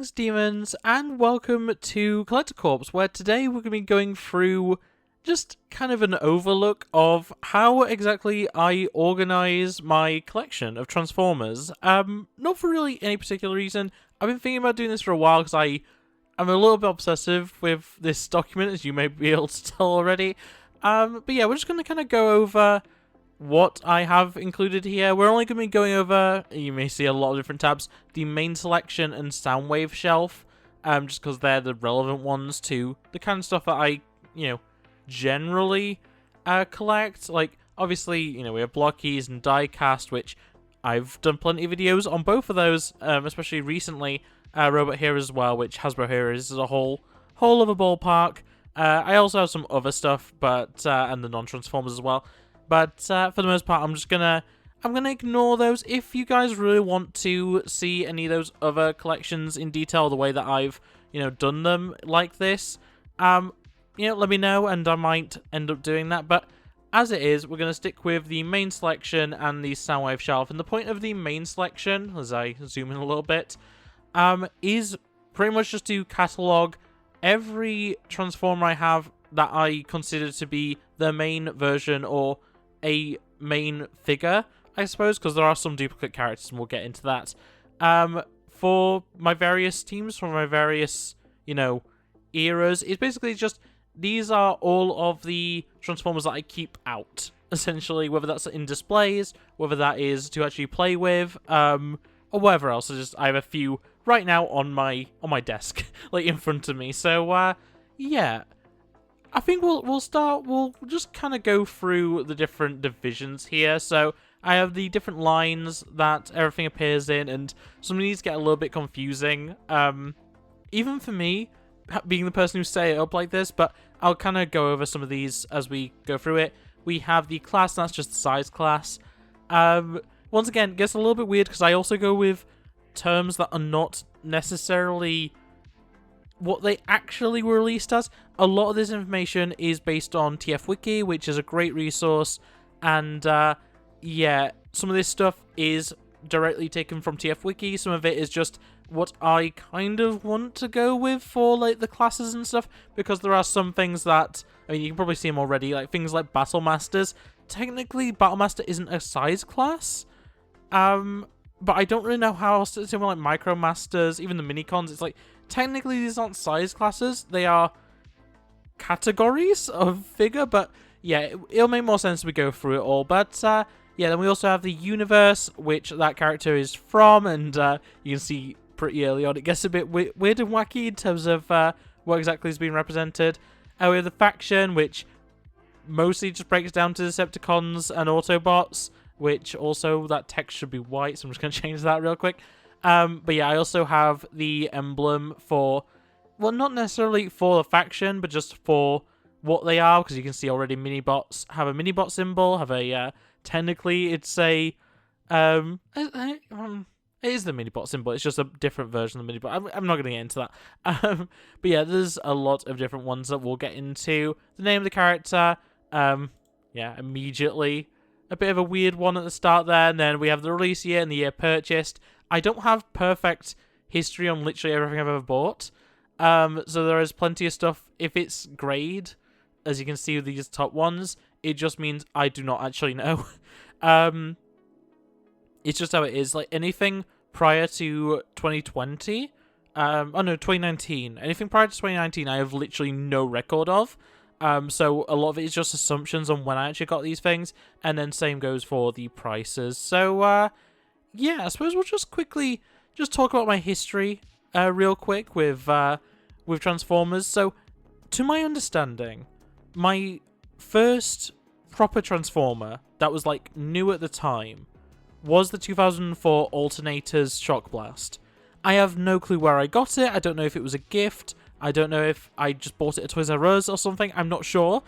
Greetings, demons, and welcome to Collectibles, where today we're going to be going through just kind of an overlook of how exactly I organize my collection of Transformers. Not for really any particular reason. I've been thinking about doing this for a while because I'm a little bit obsessive with this document, as you may be able to tell already. But yeah, we're just going to kind of go over what I have included here. We're only going to be going over, you may see a lot of different tabs, the main selection and Soundwave shelf, just because they're the relevant ones to the kind of stuff that I, generally collect. Like, obviously, we have block keys and die-cast, which I've done plenty of videos on both of those, especially recently. Robot Heroes as well, which Hasbro Heroes is a whole other ballpark. I also have some other stuff, but and the non-Transformers as well. But for the most part, I'm gonna ignore those. If you guys really want to see any of those other collections in detail, the way that I've done them like this, let me know, and I might end up doing that. But as it is, we're gonna stick with the main selection and the Soundwave shelf. And the point of the main selection, as I zoom in a little bit, is pretty much just to catalog every Transformer I have that I consider to be the main version or a main figure, I suppose, because there are some duplicate characters, and we'll get into that. For my various teams, for my various, eras, it's basically just, these are all of the Transformers that I keep out, essentially, whether that's in displays, whether that is to actually play with, or whatever else. I have a few right now on my desk, like in front of me. So, yeah. I think we'll just kind of go through the different divisions here. So I have the different lines that everything appears in, and some of these get a little bit confusing. Even for me, being the person who set it up like this, but I'll kind of go over some of these as we go through it. We have the class, and that's just the size class. Once again, it gets a little bit weird because I also go with terms that are not necessarily what they actually were released as. A lot of this information is based on TF Wiki, which is a great resource, and yeah, some of this stuff is directly taken from TF Wiki. Some of it is just what I kind of want to go with for like the classes and stuff, because there are some things that, I mean, you can probably see them already, like things like Battle Masters. Technically, Battle Master isn't a size class, but I don't really know how else to say, like Micro Masters, even the Minicons. It's like, technically these aren't size classes, they are categories of figure, but yeah, it'll make more sense if we go through it all. But yeah, then we also have the universe, which that character is from, and you can see pretty early on it gets a bit weird and wacky in terms of what exactly is being represented. We have the faction, which mostly just breaks down to Decepticons and Autobots, which also that text should be white, so I'm just going to change that real quick. But yeah, I also have the emblem for, well, not necessarily for the faction, but just for what they are, because you can see already Minibots have a Minibot symbol, have a, technically it's a, it is the Minibot symbol, it's just a different version of the Minibot. I'm not going to get into that. But yeah, there's a lot of different ones that we'll get into. The name of the character, yeah, immediately a bit of a weird one at the start there, and then we have the release year and the year purchased. I don't have perfect history on literally everything I've ever bought, so there is plenty of stuff. If it's grade, as you can see with these top ones, it just means I do not actually know. It's just how it is. Like, anything prior to 2020, 2019, anything prior to 2019, I have literally no record of. So a lot of it is just assumptions on when I actually got these things, and then same goes for the prices. So, yeah, I suppose we'll just quickly just talk about my history real quick with Transformers. So, to my understanding, my first proper Transformer that was like new at the time was the 2004 Alternators Shock Blast. I have no clue where I got it. I don't know if it was a gift. I don't know if I just bought it at Toys R Us or something. I'm not sure.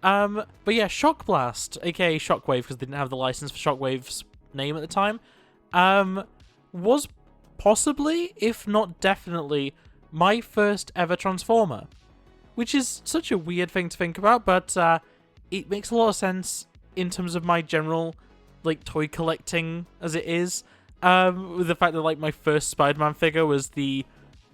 But yeah, Shock Blast, aka Shockwave, because they didn't have the license for Shockwave's name at the time, was possibly, if not definitely, my first ever Transformer. Which is such a weird thing to think about, but it makes a lot of sense in terms of my general, like, toy collecting as it is. With the fact that, like, my first Spider-Man figure was the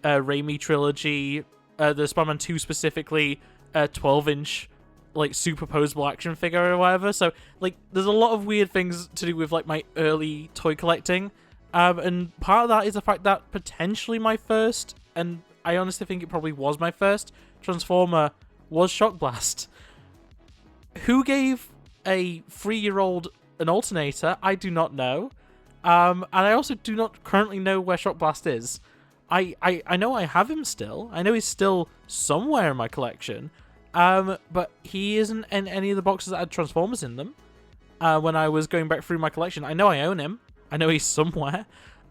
Raimi trilogy, the Spider-Man 2 specifically, 12-inch like superposable action figure or whatever. So like there's a lot of weird things to do with like my early toy collecting, and part of that is the fact that potentially my first, and I honestly think it probably was my first Transformer, was Shock Blast. Who gave a 3-year-old an alternator? I do not know. And I also do not currently know where Shock Blast is. I know I have him still. I know he's still somewhere in my collection. But he isn't in any of the boxes that had Transformers in them. When I was going back through my collection, I know I own him. I know he's somewhere.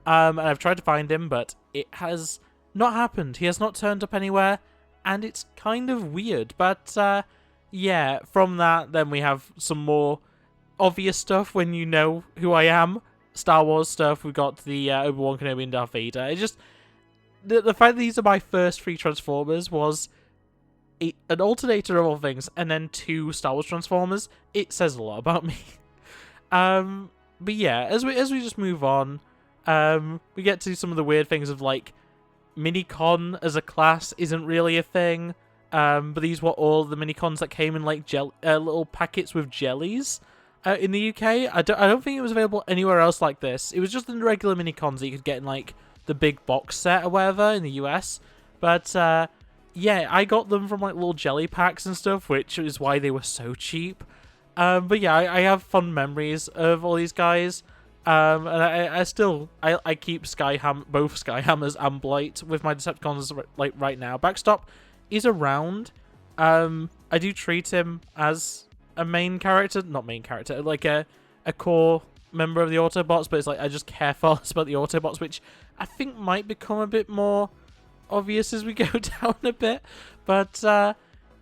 And I've tried to find him, but it has not happened. He has not turned up anywhere, and it's kind of weird. But yeah, from that, then we have some more obvious stuff when you know who I am. Star Wars stuff. We got the Obi-Wan Kenobi and Darth Vader. It's just the fact that these are my first 3 Transformers was an alternator of all things, and then 2 Star Wars Transformers. It says a lot about me. But yeah, as we just move on, we get to some of the weird things of like Minicon as a class isn't really a thing. But these were all the Minicons that came in like little packets with jellies. In the UK, I don't think it was available anywhere else like this. It was just in the regular Minicons that you could get in like the big box set or whatever in the US. But yeah, I got them from like little jelly packs and stuff, which is why they were so cheap. But yeah, I have fond memories of all these guys. And I still keep both Skyhammers and Blight with my Decepticons like right now. Backstop is around. I do treat him as a main character, not main character, like a core member of the Autobots, but it's like I just care for less about the Autobots, which I think might become a bit more obvious as we go down a bit. But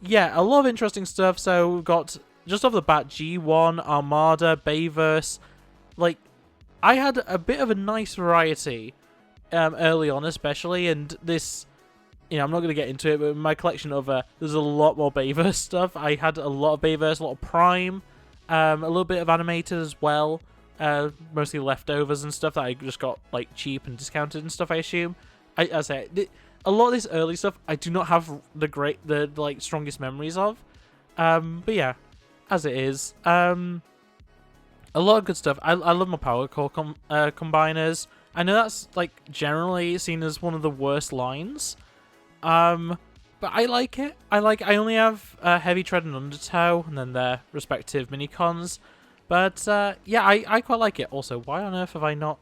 yeah, a lot of interesting stuff. So we've got, just off the bat, G1, Armada, Bayverse. Like, I had a bit of a nice variety early on, especially, and this, you know, I'm not going to get into it, but in my collection of there's a lot more Bayverse stuff. I had a lot of Bayverse, a lot of Prime, a little bit of animated as well, mostly leftovers and stuff that I just got like cheap and discounted and stuff, I assume. I say a lot of this early stuff I do not have the like strongest memories of, but yeah, as it is, a lot of good stuff. I love my Power Core combiners. I know that's like generally seen as one of the worst lines. But I like it. I only have Heavy Tread and Undertow, and then their respective Minicons. But yeah, I quite like it. Also, why on earth have I not?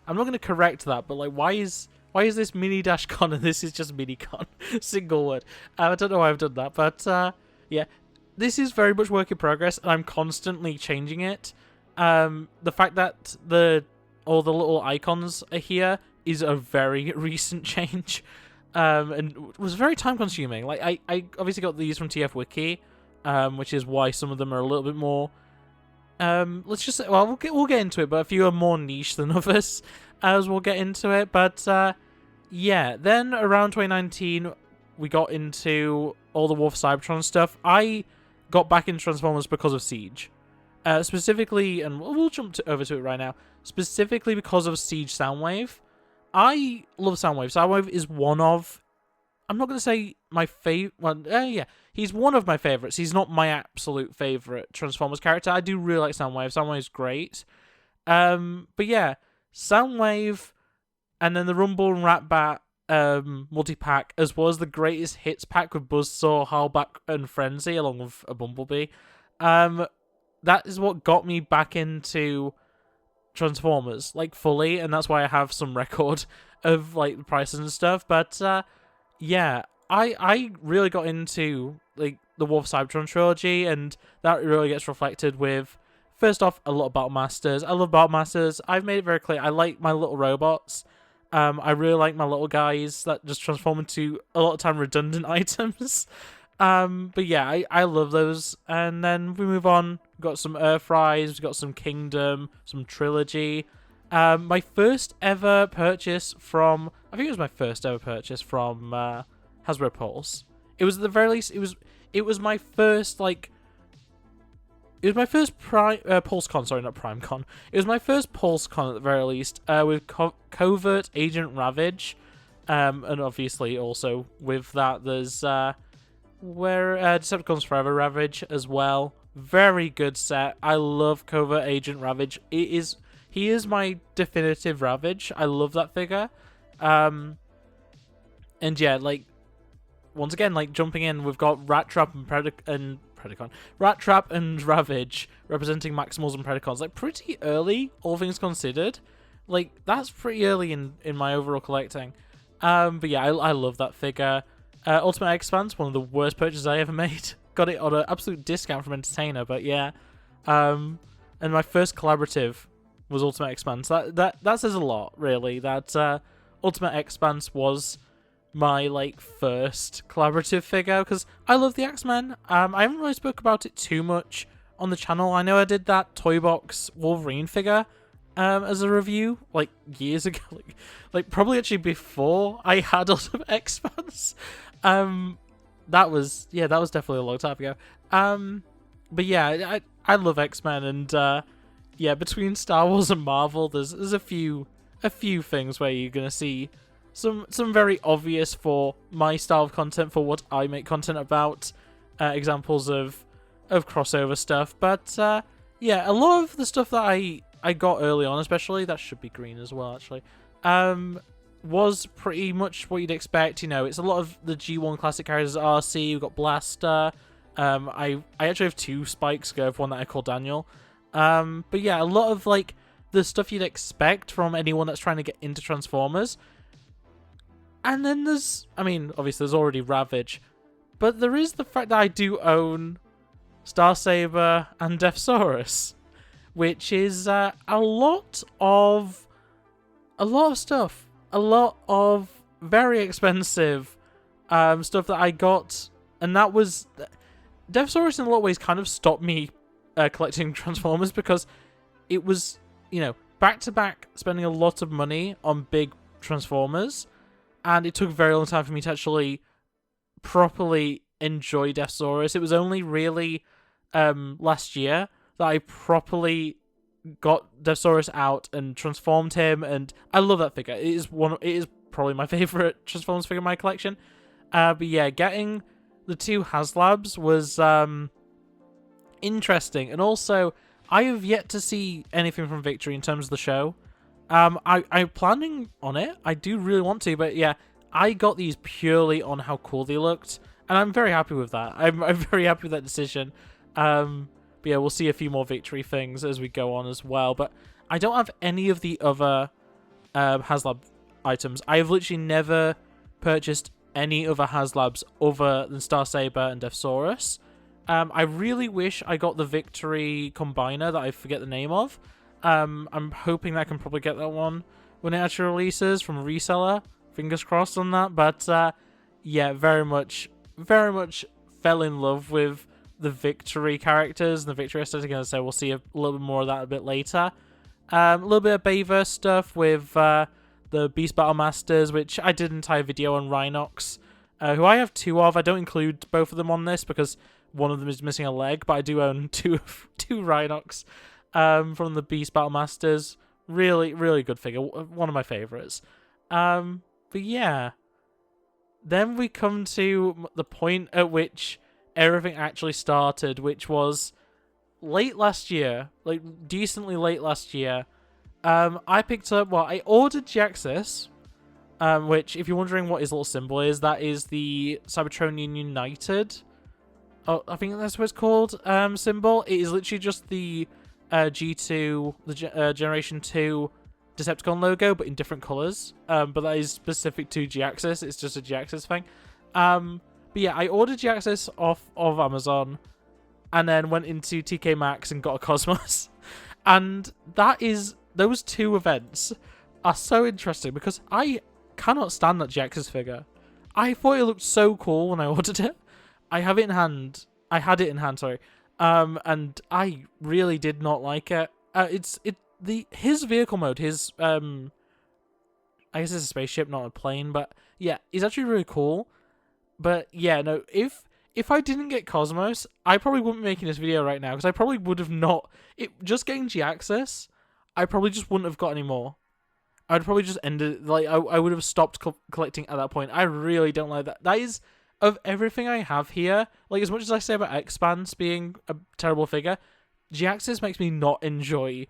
I'm not going to correct that, but like, why is this Mini-Con and this is just Minicon? Single word. I don't know why I've done that, but yeah, this is very much work in progress, and I'm constantly changing it. The fact that all the little icons are here is a very recent change. And was very time consuming. Like I obviously got these from TF Wiki, which is why some of them are a little bit more. Let's just say, well, we'll get into it, but a few are more niche than others, as we'll get into it. But yeah, then around 2019, we got into all the War for Cybertron stuff. I got back into Transformers because of Siege, specifically, and we'll jump over to it right now. Specifically because of Siege Soundwave. I love Soundwave. Soundwave is one of, I'm not going to say my favorite, well, yeah, he's one of my favorites. He's not my absolute favorite Transformers character. I do really like Soundwave. Soundwave's great. But yeah, Soundwave, and then the Rumble and Rat-Bat multi-pack, as well as the Greatest Hits pack with Buzzsaw, Howlback, and Frenzy, along with a Bumblebee. That is what got me back into Transformers, like, fully, and that's why I have some record of like the prices and stuff. But yeah, I really got into like the War for Cybertron trilogy, and that really gets reflected with, first off, a lot of Battle Masters. I love Battle Masters. I've made it very clear I like my little robots. I really like my little guys that just transform into a lot of time redundant items. But yeah, I love those. And then we move on. We've got some Earthrise, we've got some Kingdom, some Trilogy. My first ever purchase from, I think it was my first ever purchase from Hasbro Pulse. It was at the very least, it was my first like, it was my first PulseCon, sorry, not PrimeCon. It was my first PulseCon at the very least, with Covert Agent Ravage. And obviously also with that there's where Decepticons Forever Ravage as well. Very good set. I love Covert Agent Ravage. He is my definitive Ravage. I love that figure. And yeah, like once again, like jumping in, we've got Rat Trap and Predacon. Rat Trap and Ravage representing Maximals and Predacons. Like pretty early, all things considered. Like that's pretty early in my overall collecting. But yeah, I love that figure. Ultimate Expanse, one of the worst purchases I ever made. Got it on an absolute discount from Entertainer, but yeah. And my first collaborative was Ultimate Expanse. That says a lot, really. That Ultimate Expanse was my like first collaborative figure, because I love the X-Men. I haven't really spoke about it too much on the channel. I know I did that Toy Box Wolverine figure as a review like years ago, like probably actually before I had Ultimate Expanse. That was definitely a long time ago. But yeah, I love X-Men, and yeah, between Star Wars and Marvel, there's a few things where you're gonna see some very obvious for my style of content, for what I make content about, examples of crossover stuff. But yeah, a lot of the stuff that I got early on, especially, that should be green as well actually, was pretty much what you'd expect. You know, it's a lot of the G1 classic characters. RC, we've got Blaster. I actually have 2 Spikes. I have one that I call Daniel. But yeah, a lot of like the stuff you'd expect from anyone that's trying to get into Transformers. And then there's, I mean, obviously there's already Ravage, but there is the fact that I do own Starsaber and Deathsaurus, which is a lot of stuff. A lot of very expensive stuff that I got, and that was... Deathsaurus in a lot of ways kind of stopped me collecting Transformers, because it was, you know, back-to-back spending a lot of money on big Transformers, and it took a very long time for me to actually properly enjoy Deathsaurus. It was only really last year that I properly got Deathsaurus out and transformed him, and I love that figure. It is probably my favorite Transformers figure in my collection. But yeah, getting the 2 HasLabs was interesting, and also I have yet to see anything from Victory in terms of the show. I'm planning on it. I do really want to, but yeah, I got these purely on how cool they looked, and I'm very happy with that. I'm very happy with that decision. But yeah, we'll see a few more Victory things as we go on as well. But I don't have any of the other HasLab items. I have literally never purchased any other HasLabs other than Starsaber and Deathsaurus. I really wish I got the Victory Combiner that I forget the name of. I'm hoping that I can probably get that one when it actually releases from a reseller. Fingers crossed on that. But yeah, very much fell in love with the Victory characters and the Victory aesthetic, and so we'll see a little bit more of that a bit later. A little bit of Bayverse stuff with the Beast Battle Masters, which I did an entire video on Rhinox, who I have 2 of. I don't include both of them on this because one of them is missing a leg, but I do own two Rhinox from the Beast Battle Masters. Really, really good figure. One of my favourites. But yeah. Then we come to the point at which everything actually started, which was late last year. Like, decently late last year. I picked up... Well, I ordered G-Axis, which, if you're wondering what his little symbol is, that is the Cybertronian United... Oh, I think that's what it's called, symbol. It is literally just the G2, the Generation 2 Decepticon logo, but in different colours. But that is specific to G-Axis. It's just a G-Axis thing. But yeah, I ordered G-Axis off of Amazon, and then went into TK Maxx and got a Cosmos. And those 2 events are so interesting, because I cannot stand that G-Axis figure. I thought it looked so cool when I ordered it. I have it in hand. I had it in hand, sorry. And I really did not like it. His vehicle mode, his I guess it's a spaceship, not a plane, but yeah, he's actually really cool. But yeah, no, if I didn't get Cosmos, I probably wouldn't be making this video right now, because I probably would have not... just getting G-Axis, I probably just wouldn't have got any more. I'd probably just end it, like, I would have stopped collecting at that point. I really don't like that. That is, of everything I have here, like, as much as I say about Expanse being a terrible figure, G-Axis makes me not enjoy,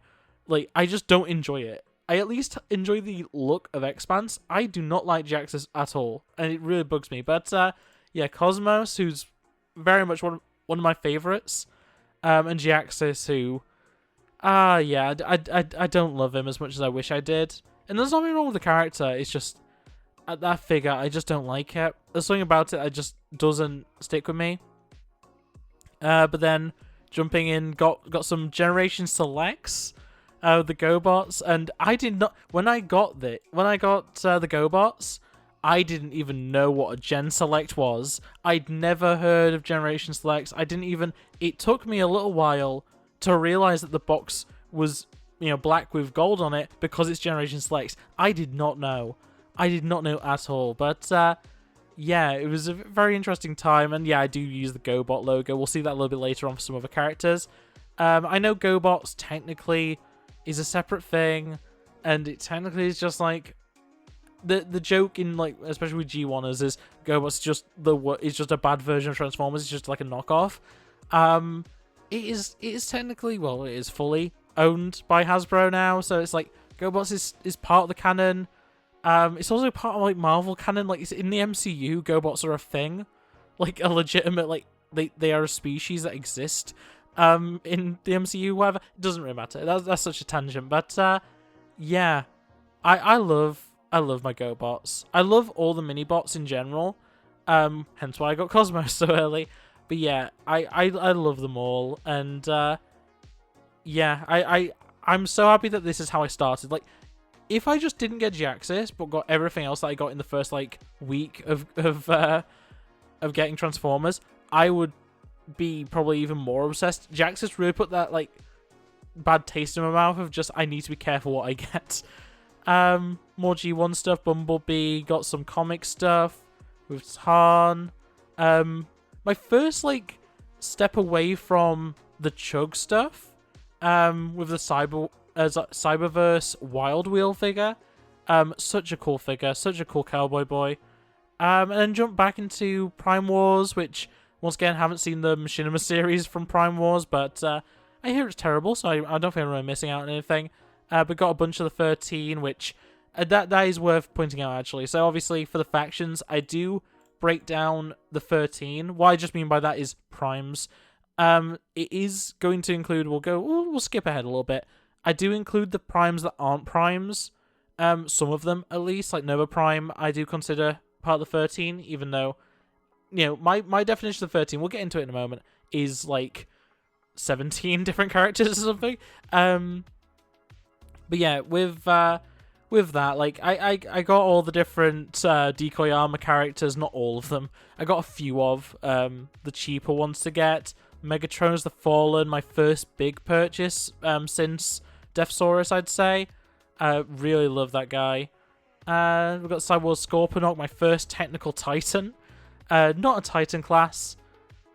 like, I just don't enjoy it. I at least enjoy the look of Expanse. I do not like G-Axis at all, and it really bugs me. But, yeah, Cosmos, who's very much one of my favourites, and G-Axis, who, yeah, I don't love him as much as I wish I did. And there's nothing wrong with the character, it's just, at that figure, I just don't like it. There's something about it that just doesn't stick with me. But then, jumping in, got some Generation Selects, the GoBots, and I did not, when I got the GoBots, I didn't even know what a Gen Select was. I'd never heard of Generation Selects. It took me a little while to realize that the box was, black with gold on it because it's Generation Selects. I did not know. At all. But, yeah, it was a very interesting time. And, yeah, I do use the GoBot logo. We'll see that a little bit later on for some other characters. I know GoBots technically is a separate thing. And it technically is just, like, the joke in, like, especially with G1ers is GoBots is just a bad version of Transformers. It's just, like, a knockoff. It is technically, well, it is fully owned by Hasbro now, so it's like GoBots is part of the canon. It's also part of like Marvel canon. Like, it's in the MCU, GoBots are a thing, like a legitimate, like they are a species that exist. In the MCU, whatever. It doesn't really matter. That's such a tangent, but yeah, I love my GoBots. I love all the mini bots in general. Hence why I got Cosmos so early. But yeah, I love them all, and yeah, I'm so happy that this is how I started. Like, if I just didn't get G-Axis, but got everything else that I got in the first, like, week of getting Transformers, I would be probably even more obsessed. G-Axis really put that, like, bad taste in my mouth of just, I need to be careful what I get. More G1 stuff, Bumblebee, got some comic stuff with Han. My first, like, step away from the Chug stuff, with the Cyberverse Wild Wheel figure. Such a cool figure, such a cool cowboy boy. And then jump back into Prime Wars, which, once again, haven't seen the Machinima series from Prime Wars, but I hear it's terrible, so I don't think I'm really missing out on anything. But got a bunch of the 13, which, that is worth pointing out, actually. So, obviously, for the factions, I do break down the 13. What I just mean by that is primes. It is going to include, we'll skip ahead a little bit. I do include the primes that aren't primes. Some of them, at least, like Nova Prime, I do consider part of the 13, even though, my definition of 13, we'll get into it in a moment, is like 17 different characters or something. But yeah, with that, like, I got all the different decoy armor characters, not all of them. I got a few of the cheaper ones to get. Megatron's the Fallen, my first big purchase since Deathsaurus, I'd say. Really love that guy. We've got Cyborg Scorponok, my first technical Titan. Not a Titan class.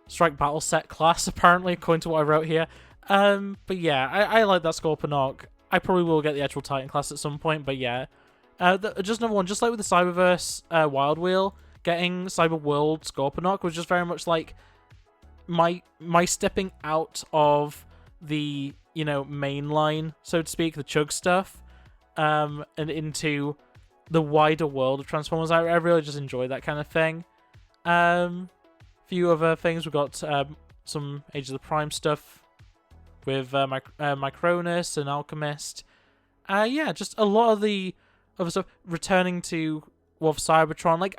Strike Battle Set class, apparently, according to what I wrote here. But yeah, I like that Scorponok. I probably will get the actual Titan class at some point, but yeah. Just another one, just like with the Cyberverse Wild Wheel, getting Cyber World Scorponok was just very much like my stepping out of the, mainline, so to speak, the Chug stuff, and into the wider world of Transformers. I really just enjoy that kind of thing. Few other things, we've got some Age of the Prime stuff with Micronus and Alchemist. Yeah, just a lot of the other stuff returning to War of Cybertron. Like,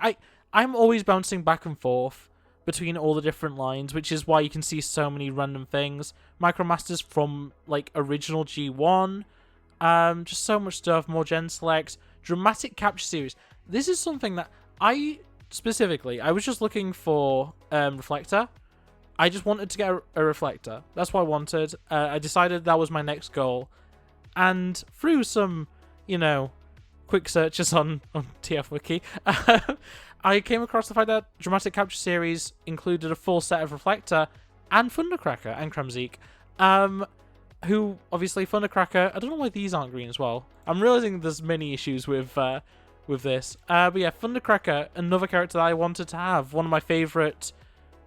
I'm always bouncing back and forth between all the different lines, which is why you can see so many random things. Micromasters from, like, original G1. Just so much stuff, more Gen Selects. Dramatic Capture Series. This is something that I was just looking for Reflector. I just wanted to get a Reflector. That's what I wanted. I decided that was my next goal. And through some, quick searches on TF Wiki, I came across the fact that Dramatic Capture Series included a full set of Reflector and Thundercracker and Kramzik. who obviously Thundercracker. I don't know why these aren't green as well. I'm realizing there's many issues with this. But yeah, Thundercracker, another character that I wanted to have. One of my favorite,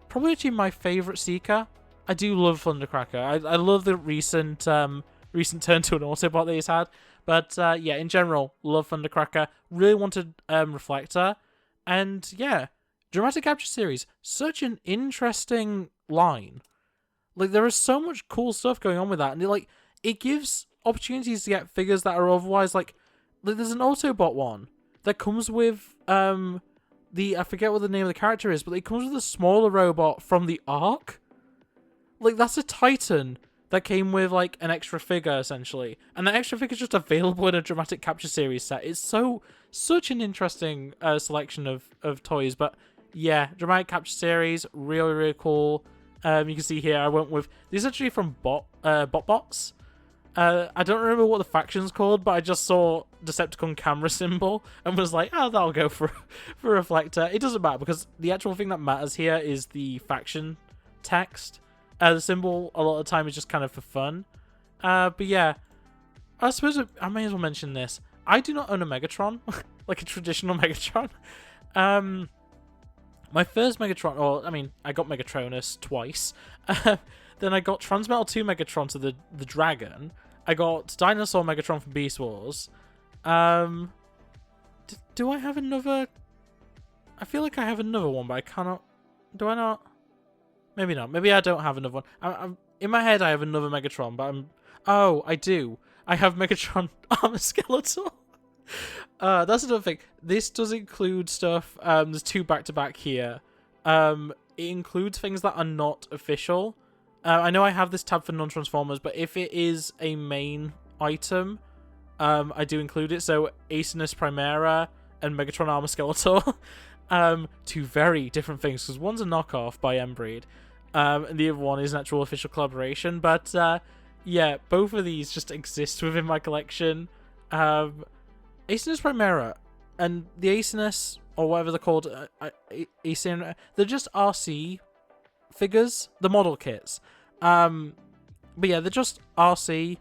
probably actually my favorite Seeker. I do love Thundercracker. I love the recent turn to an Autobot that he's had. But yeah, in general, love Thundercracker. Really wanted Reflector. And yeah, Dramatic Capture Series, such an interesting line. Like, there is so much cool stuff going on with that, and it gives opportunities to get figures that are otherwise like there's an Autobot one that comes with I forget what the name of the character is, but it comes with a smaller robot from the Ark. Like, that's a Titan that came with like an extra figure essentially, and that extra figure is just available in a Dramatic Capture Series set. It's such an interesting selection of toys, but yeah, Dramatic Capture Series, really, really cool. You can see here I went with these actually from BotBox. I don't remember what the faction's called, but I just saw Decepticon camera symbol and was like, oh, that'll go for Reflector. It doesn't matter because the actual thing that matters here is the faction text. The symbol a lot of the time is just kind of for fun. But yeah, I suppose I may as well mention this. I do not own a Megatron, like a traditional Megatron. My first Megatron, or I mean, I got Megatronus twice. Then I got Transmetal 2 Megatron to the Dragon. I got Dinosaur Megatron from Beast Wars. Do I have another? I feel like I have another one, but I cannot. Do I not? Maybe not. Maybe I don't have another one. I'm in my head. I have another Megatron, but Oh, I do. I have Megatron Armor Skeletor. That's another thing. This does include stuff. There's two back-to-back here. It includes things that are not official. I know I have this tab for non-Transformers, but if it is a main item, I do include it. So Acinus Primera and Megatron Armor Skeletor. Two very different things, because one's a knockoff by Embreed, and the other one is an actual official collaboration. But yeah, both of these just exist within my collection. Acinus Primera and the Acinus, or whatever they're called, Acinus, they're just RC figures, the model kits. But yeah, they're just RC,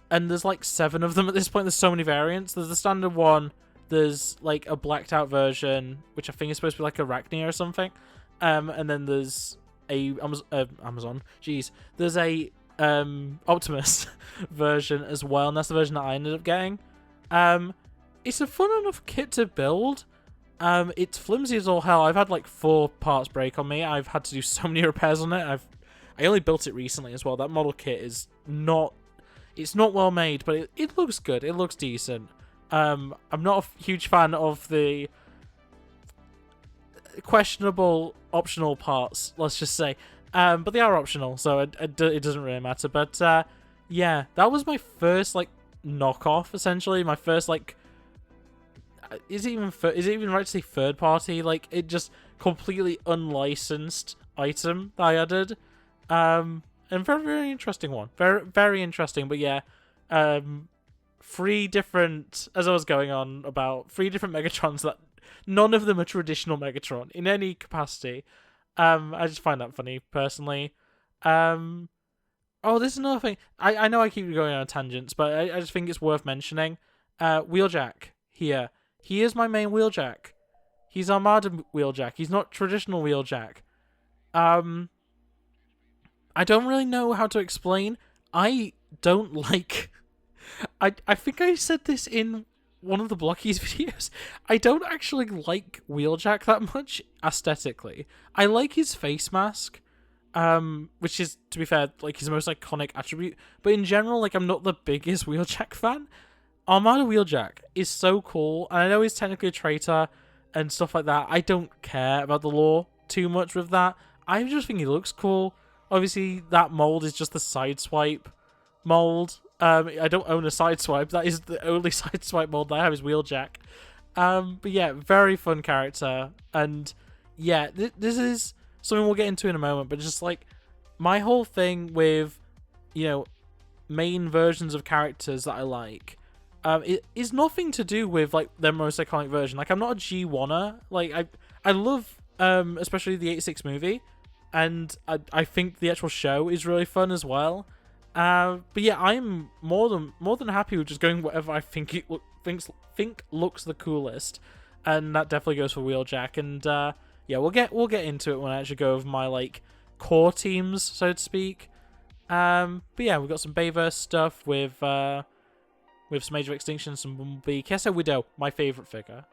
and there's like 7 of them at this point. There's so many variants. There's the standard one. There's like a blacked out version, which I think is supposed to be like Arachnia or something. And then there's a Amazon. Jeez, there's a Optimus version as well, and that's the version that I ended up getting. It's a fun enough kit to build. It's flimsy as all hell. I've had like 4 parts break on me. I've had to do so many repairs on it. I only built it recently as well. That model kit is not well made, but it looks good. It looks decent. I'm not a huge fan of the questionable optional parts, let's just say. But they are optional, so it doesn't really matter. But yeah, that was my first like knockoff, essentially. My first like, is it even right to say third party? Like, it just completely unlicensed item that I added. And very, very interesting one. Very, very interesting. But yeah, 3 different, as I was going on about, 3 different Megatrons that none of them are traditional Megatron in any capacity. I just find that funny, personally. Oh, this is another thing. I know I keep going on tangents, but I just think it's worth mentioning. Wheeljack here. He is my main Wheeljack. He's Armada Wheeljack. He's not traditional Wheeljack. I don't really know how to explain. I don't like... I think I said this in one of the Blockies videos. I don't actually like Wheeljack that much aesthetically. I like his face mask, which is, to be fair, like his most iconic attribute. But in general, like, I'm not the biggest Wheeljack fan. Armada Wheeljack is so cool, and I know he's technically a traitor and stuff like that. I don't care about the lore too much with that. I just think he looks cool. Obviously, that mold is just the Sideswipe mold. I don't own a Sideswipe. That is the only Sideswipe mold that I have is Wheeljack. But yeah, very fun character. And yeah, this is something we'll get into in a moment. But just like, my whole thing with, you know, main versions of characters that I like, it is nothing to do with like their most iconic version. Like, I'm not a G1er. Like, I love especially the 86 movie, and I think the actual show is really fun as well. But yeah, I'm more than happy with just going whatever I think think looks the coolest, and that definitely goes for Wheeljack. And yeah, we'll get into it when I actually go over my like core teams, so to speak. But yeah, we've got some Bayverse stuff with some Age of Extinction, some Bumblebee, KSI Widow, my favorite figure.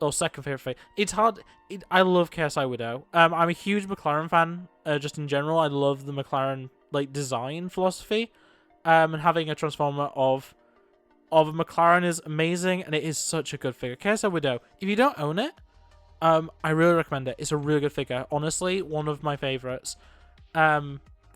Or second favorite figure. It's hard. I love KSI Widow. I'm a huge McLaren fan, just in general. I love the McLaren like design philosophy, and having a Transformer of a McLaren is amazing, and it is such a good figure. KSI Widow. If you don't own it, I really recommend it. It's a really good figure. Honestly, one of my favorites.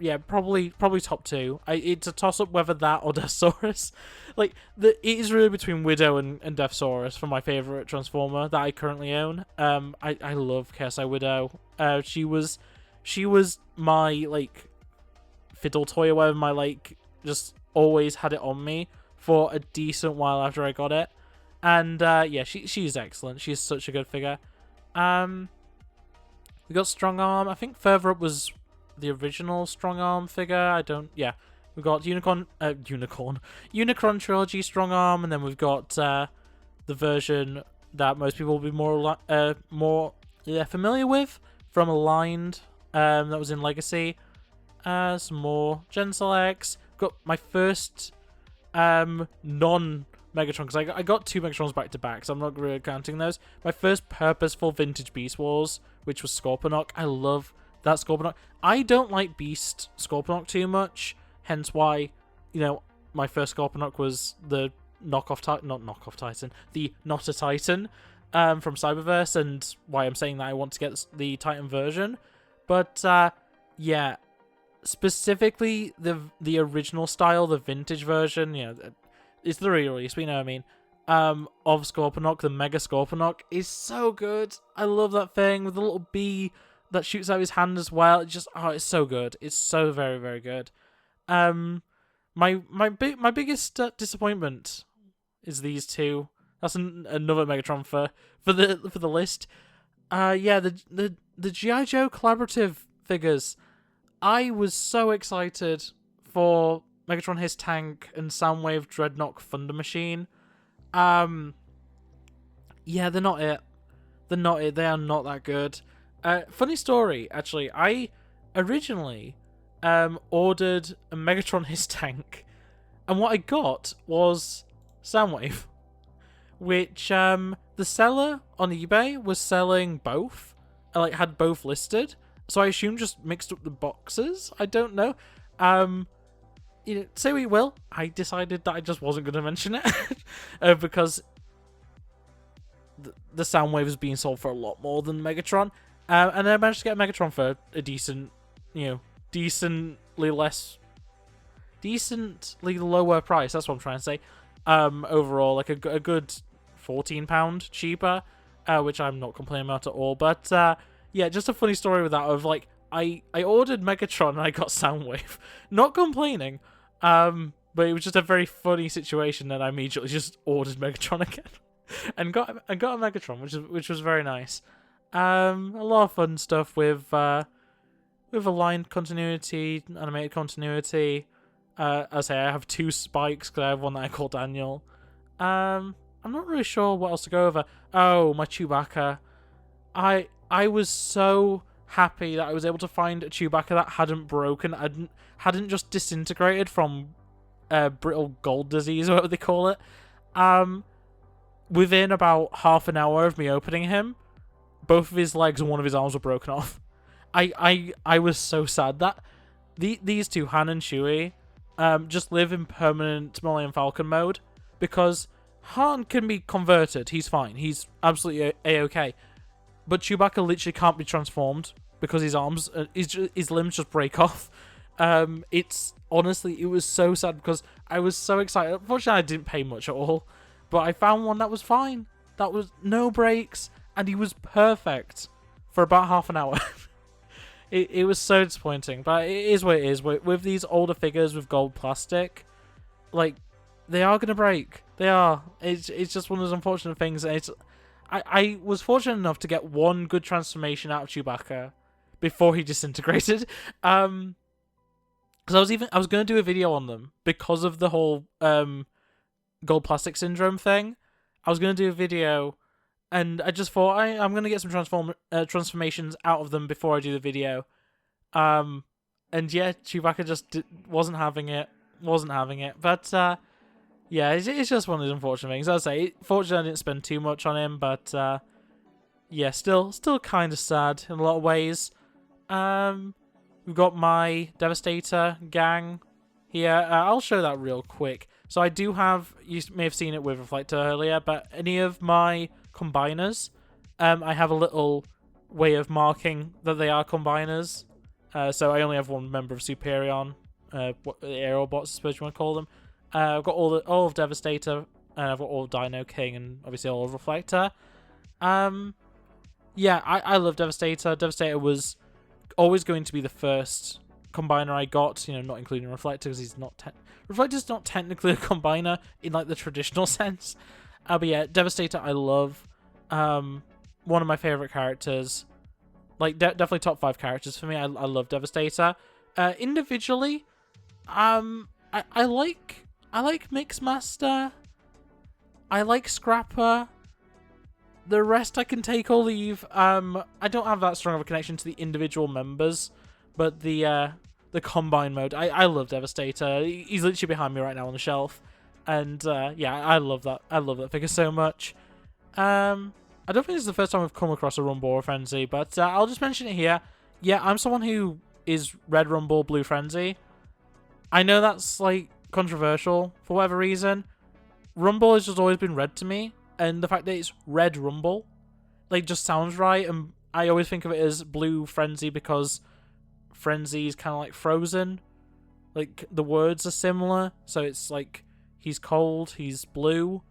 Yeah, probably top two. It's a toss up whether that or Deathsaurus. Like it is really between Widow and Deathsaurus for my favorite Transformer that I currently own. I love KSI Widow. She was my like fiddle toy or whatever. My like just always had it on me for a decent while after I got it. And yeah, she's excellent. She's such a good figure. We got Strong Arm. I think further up was the original Strong Arm figure. Yeah. We've got Unicron Trilogy Strong Arm, and then we've got the version that most people will be more familiar with from Aligned, that was in Legacy. Some more Gen Selects. Got my first non-Megatron, because I got two Megatrons back to back, so I'm not really counting those. My first purposeful vintage Beast Wars, which was Scorponok. I love that Scorponok. I don't like Beast Scorponok too much, hence why, you know, my first Scorponok was the the Not a Titan from Cyberverse, and why I'm saying that I want to get the Titan version. But yeah, specifically the original style, the vintage version, you know, it's the re-release, we know what I mean, of Scorponok, the Mega Scorponok, is so good. I love that thing with the little bee that shoots out of his hand as well. It's just, it's so good. It's so very, very good. My biggest disappointment is these two. That's another Megatron for the list. Yeah, the G.I. Joe collaborative figures. I was so excited for Megatron His Tank and Soundwave Dreadnought Thunder Machine. Yeah, they're not it. They're not it. They are not that good. Funny story, actually. I originally ordered a Megatron His Tank, and what I got was Soundwave, which the seller on eBay was selling both, like had both listed. So I assume just mixed up the boxes. I don't know. You know, say we will. I decided that I just wasn't going to mention it because the Soundwave is being sold for a lot more than Megatron. And I managed to get Megatron for a decent, you know, decently lower price. That's what I'm trying to say. Overall, like a good £14 cheaper, which I'm not complaining about at all. But yeah, just a funny story with that. Of like, I ordered Megatron and I got Soundwave. Not complaining. But it was just a very funny situation that I immediately just ordered Megatron again, and got a Megatron, which was very nice. A lot of fun stuff with aligned continuity, animated continuity. I say I have two Spikes because I have one that I call Daniel. I'm not really sure what else to go over. Oh, my Chewbacca. I was so happy that I was able to find a Chewbacca that hadn't broken, hadn't just disintegrated from brittle gold disease, or whatever they call it. Within about half an hour of me opening him, both of his legs and one of his arms were broken off. I was so sad that these two, Han and Chewie, just live in permanent Millennium Falcon mode, because Han can be converted. He's fine. He's absolutely A-okay. But Chewbacca literally can't be transformed because his arms, his limbs just break off. It's honestly, it was so sad because I was so excited. Unfortunately, I didn't pay much at all, but I found one that was fine. That was no breaks, and he was perfect for about half an hour. It was so disappointing, but it is what it is. With these older figures with gold plastic, like, they are going to break. They are. It's just one of those unfortunate things. I was fortunate enough to get one good transformation out of Chewbacca before he disintegrated. Because I was going to do a video on them because of the whole gold plastic syndrome thing. I was going to do a video, and I just thought I'm going to get some transformations out of them before I do the video. And yeah, Chewbacca just wasn't having it. But yeah, it's just one of those unfortunate things. As I say, fortunately I didn't spend too much on him, but yeah, still kind of sad in a lot of ways. We've got my Devastator gang here. I'll show that real quick. So I do have, you may have seen it with Reflector earlier, but any of my combiners, I have a little way of marking that they are combiners. So I only have one member of Superion, what the Aerobots, I suppose you want to call them. I've got all of Devastator, and I've got all of Dino King, and obviously all of Reflector. Yeah, I love Devastator. Devastator was always going to be the first combiner I got, not including Reflector, because Reflector's not technically a combiner in like the traditional sense. But yeah, Devastator I love. One of my favorite characters. Like definitely top 5 characters for me. I love Devastator. Individually, I like Mixmaster. I like Scrapper. The rest I can take or leave. I don't have that strong of a connection to the individual members, but the combine mode, I love Devastator. He's literally behind me right now on the shelf, and yeah, I love that. I love that figure so much. I don't think this is the first time I've come across a Rumble or Frenzy, but I'll just mention it here. Yeah, I'm someone who is Red Rumble, Blue Frenzy. I know that's like controversial for whatever reason. Rumble has just always been red to me. And the fact that it's Red Rumble, like, just sounds right. And I always think of it as Blue Frenzy because Frenzy is kind of like frozen. Like, the words are similar. So it's like, he's cold, he's blue.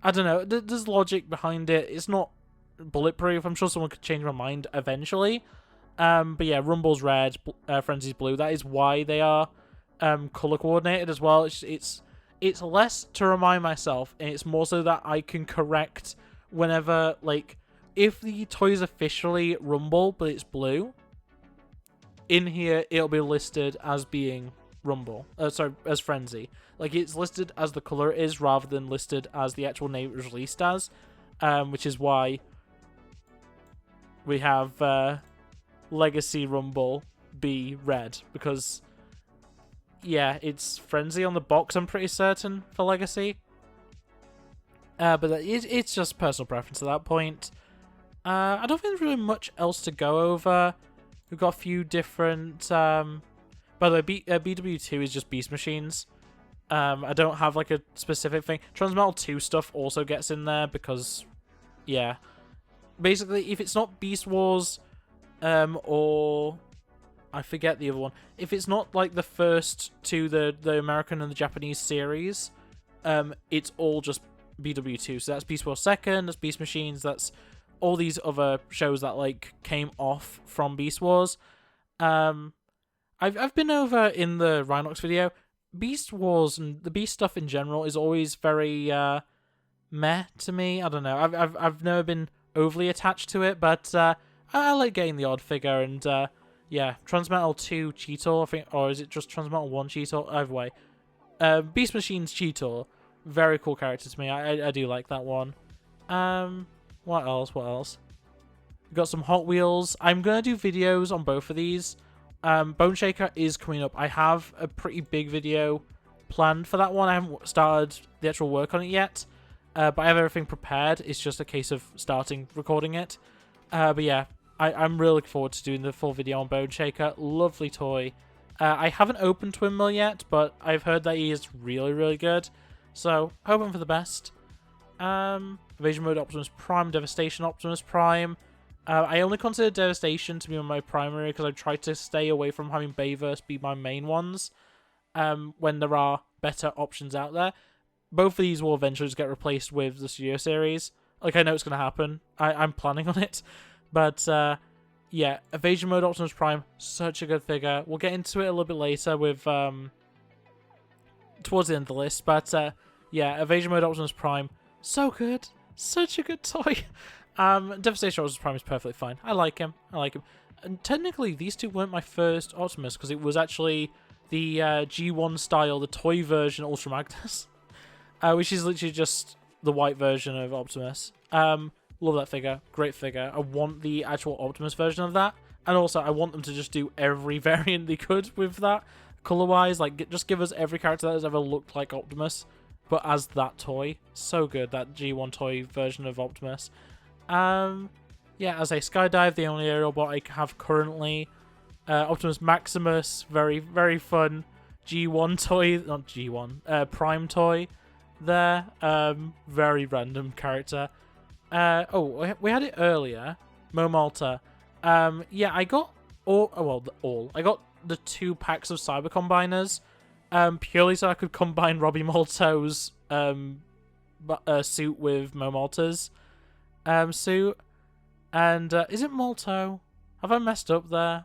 I don't know. There's logic behind it. It's not bulletproof. I'm sure someone could change my mind eventually. But yeah, Rumble's red, Frenzy's blue. That is why they are color coordinated as well. It's less to remind myself, and it's more so that I can correct whenever, like, if the toy is officially Rumble, but it's blue, in here, it'll be listed as being Rumble. As Frenzy. Like, it's listed as the color it is, rather than listed as the actual name it was released as, which is why we have Legacy Rumble be red, because... yeah, it's Frenzy on the box, I'm pretty certain, for Legacy. But it's just personal preference at that point. I don't think there's really much else to go over. We've got a few different... by the way, BW2 is just Beast Machines. I don't have like a specific thing. Transmetal 2 stuff also gets in there because... yeah. Basically, if it's not Beast Wars, or... I forget the other one. If it's not like the first to the American and the Japanese series, it's all just BW2. So that's Beast Wars 2nd, that's Beast Machines, that's all these other shows that like came off from Beast Wars. I've been over in the Rhinox video. Beast Wars and the Beast stuff in general is always very meh to me. I don't know. I've never been overly attached to it, but I like getting the odd figure. And yeah, Transmetal 2 Cheetor, I think, or is it just Transmetal 1 Cheetor? Either way, Beast Machine's Cheetor, very cool character to me. I do like that one. What else? We've got some Hot Wheels. I'm gonna do videos on both of these. Bone Shaker is coming up. I have a pretty big video planned for that one. I haven't started the actual work on it yet, but I have everything prepared. It's just a case of starting recording it. But yeah, I'm really looking forward to doing the full video on Bone Shaker. Lovely toy. I haven't opened Twin Mill yet, but I've heard that he is really, really good. So, hoping for the best. Evasion Mode Optimus Prime, Devastation Optimus Prime. I only consider Devastation to be my primary because I try to stay away from having Bayverse be my main ones when there are better options out there. Both of these will eventually just get replaced with the Studio Series. Like, I know it's going to happen. I'm planning on it. But, yeah, Evasion Mode Optimus Prime, such a good figure. We'll get into it a little bit later with, towards the end of the list. But, yeah, Evasion Mode Optimus Prime, so good. Such a good toy. Devastation Optimus Prime is perfectly fine. I like him. And technically, these two weren't my first Optimus, because it was actually the G1 style, the toy version Ultra Magnus, which is literally just the white version of Optimus. Love that figure. Great figure. I want the actual Optimus version of that. And also, I want them to just do every variant they could with that, color-wise. Like, just give us every character that has ever looked like Optimus, but as that toy. So good, that G1 toy version of Optimus. Yeah, as a Skydive, the only aerial bot I have currently. Optimus Maximus, very, very fun. G1 toy, not G1, Prime toy there. Very random character. Oh, we had it earlier. Mo Malta. Yeah, I got I got the 2 packs of Cyber Combiners, purely so I could combine Robbie Malto's suit with Mo Malta's suit. And is it Malto? Have I messed up there?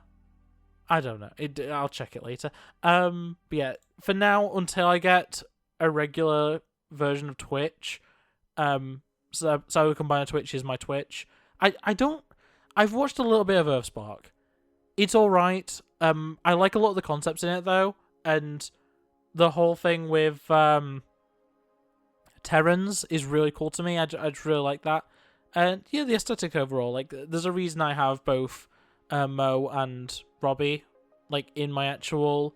I don't know. I'll check it later. But yeah, for now, until I get a regular version of Twitch, so Combiner Twitch is my Twitch. I've watched a little bit of Earthspark. It's alright. I like a lot of the concepts in it, though, and the whole thing with Terrans is really cool to me. I just really like that. And yeah, the aesthetic overall, like, there's a reason I have both Mo and Robbie, like, in my actual,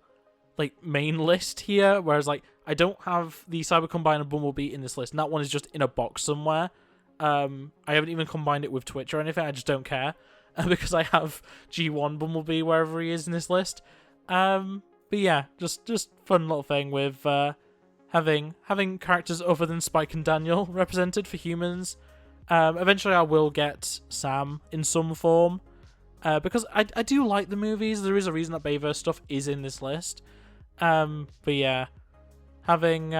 like, main list here, whereas, like, I don't have the Cyber Combiner Bumblebee in this list, and that one is just in a box somewhere. I haven't even combined it with Twitch or anything, I just don't care, because I have G1 Bumblebee wherever he is in this list. But yeah, just fun little thing with having characters other than Spike and Daniel represented for humans. Eventually I will get Sam in some form, because I do like the movies. There is a reason that Bayverse stuff is in this list. But yeah, having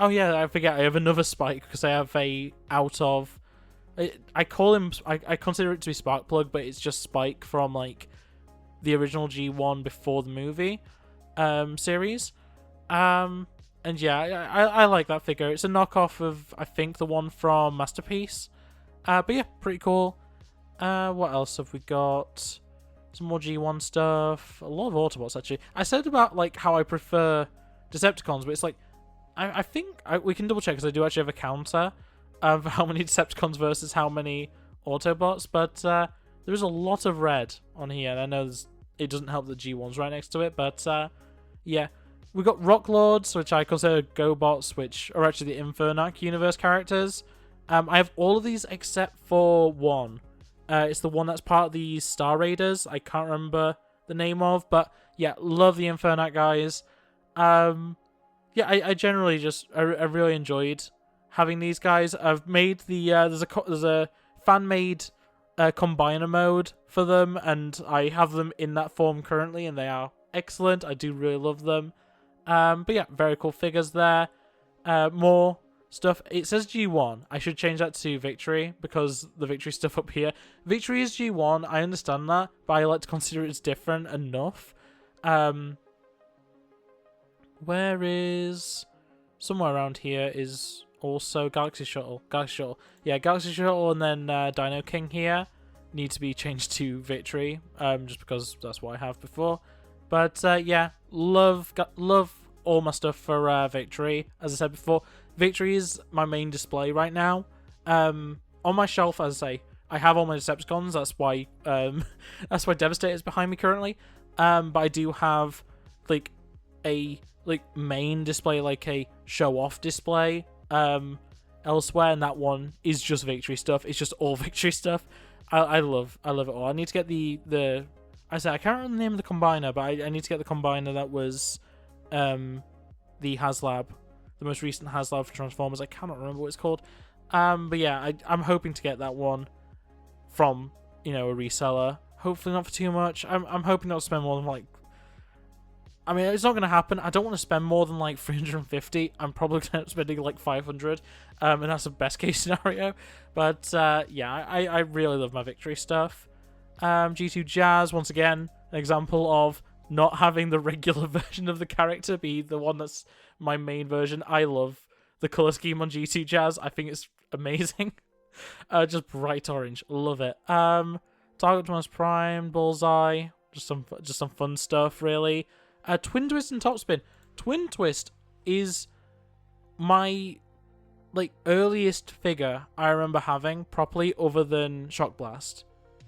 oh yeah, I forget I have another Spike, because I have a out of, I call him, I consider it to be Sparkplug, but it's just Spike from, like, the original G1 before the movie series. And yeah, I like that figure. It's a knockoff of, I think, the one from Masterpiece. But yeah, pretty cool. What else have we got? Some more G1 stuff. A lot of Autobots, actually. I said about, like, how I prefer Decepticons, but it's like, I think we can double check, because I do actually have a counter of how many Decepticons versus how many Autobots, but there is a lot of red on here, and I know it doesn't help that G1's right next to it, but yeah. We've got Rock Lords, which I consider GoBots, which are actually the Infernac universe characters. I have all of these except for one. It's the one that's part of the Star Raiders. I can't remember the name of, but yeah, love the Infernac guys. Yeah, I generally I really enjoyed having these guys. I've made the there's a fan-made combiner mode for them, and I have them in that form currently, and they are excellent. I do really love them. But yeah, very cool figures there. More stuff. It says G1. I should change that to Victory, because the Victory stuff up here. Victory is G1, I understand that, but I like to consider it's different enough. Where is... Somewhere around here is also Galaxy Shuttle. Yeah, Galaxy Shuttle and then Dino King here need to be changed to Victory, just because that's what I have before. But yeah, love all my stuff for Victory. As I said before, Victory is my main display right now. On my shelf, as I say, I have all my Decepticons. That's why Devastator is behind me currently. But I do have like a main display, like a show-off display elsewhere, and that one is just Victory stuff. It's just all Victory stuff. I love it all. I need to get the I can't remember the name of the combiner, but I need to get the combiner that was the HasLab, the most recent HasLab for Transformers. I cannot remember what it's called. But yeah, I'm hoping to get that one from, a reseller. Hopefully not for too much. I'm hoping not to spend more than, like... I mean, it's not going to happen. I don't want to spend more than, like, 350. I'm probably going to end up spending, like, 500. And that's the best case scenario. But, yeah, I really love my Victory stuff. G2 Jazz, once again, an example of not having the regular version of the character be the one that's my main version. I love the color scheme on G2 Jazz. I think it's amazing. Just bright orange. Love it. Target Optimus Prime, Bullseye, just some fun stuff, really. Twin Twist and Topspin. Twin Twist is my earliest figure I remember having properly, other than Shock Blast.